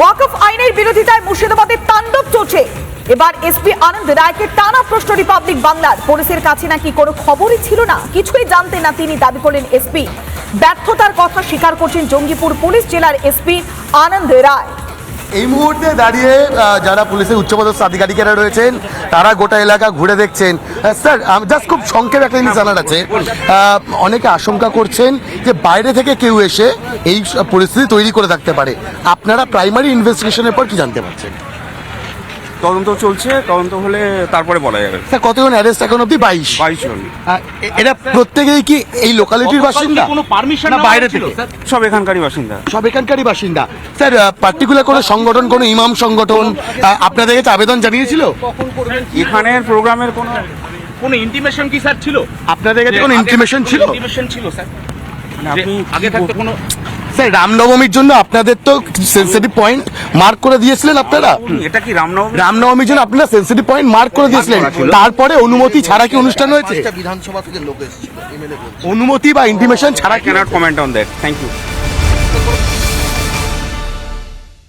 ওয়াকফ আইনের বিরোধিতায় মুর্শিদাবাদে তাণ্ডব চলছে। এবার এসপি আনন্দ রায়কে টানা প্রশ্ন রিপাবলিক বাংলার। পুলিশের কাছে নাকি কোনো খবরই ছিল না, কিছুই জানতেন না তিনি, দাবি করলেন এসপি। ব্যর্থতার কথা স্বীকার করছেন জঙ্গিপুর পুলিশ জেলার এসপি আনন্দ রায়। এই মুহূর্তে দাঁড়িয়ে যারা পুলিশের উচ্চপদস্থ আধিকারিকেরা রয়েছেন তারা গোটা এলাকা ঘুরে দেখছেন। স্যার, জাস্ট খুব সংক্ষেপে একটা জিনিস জানার আছে। অনেকে আশঙ্কা করছেন যে বাইরে থেকে কেউ এসে এই পরিস্থিতি তৈরি করে থাকতে পারে। আপনারা প্রাইমারি ইনভেস্টিগেশনের পর কি জানতে পারছেন? তদন্ত চলছে, তদন্ত হলে তারপরে বলা যাবে। স্যার, কতজন অ্যারেস্ট এখন অব্দি? 22 জন। এরা প্রত্যেকেই কি এই লোকালিটির বাসিন্দা? কোনো পারমিশন না বাইরে থেকে? সব এখানকারই বাসিন্দা। সব এখানকারই বাসিন্দা। স্যার, পার্টিকুলার কোনো সংগঠন, কোনো ইমাম সংগঠন আপনাদের কাছে আবেদন জানিয়েছিল? এখানের প্রোগ্রামের কোনো ইন্টিমেশন কি স্যার ছিল? আপনাদের কাছে কোনো ইন্টিমেশন ছিল? ইন্টিমেশন ছিল স্যার, মানে আপনি আগে থাকতে কোনো স্যার, রামনবমীর জন্য আপনাদের তো সেন্সিটিভ পয়েন্ট মার্ক করে দিয়েছিলেন আপনারা। এটা কি রামনবমী? রামনবমীর জন্য আপনারা সেন্সিটিভ পয়েন্ট মার্ক করে দিয়েছিলেন, তারপরে অনুমতি ছাড়া কি অনুষ্ঠান হয়েছে? বিধানসভা থেকে লোক এসেছিল, এমএলএ অনুমতি বা ইন্টিমেশন ছাড়া I cannot comment on that. Thank you.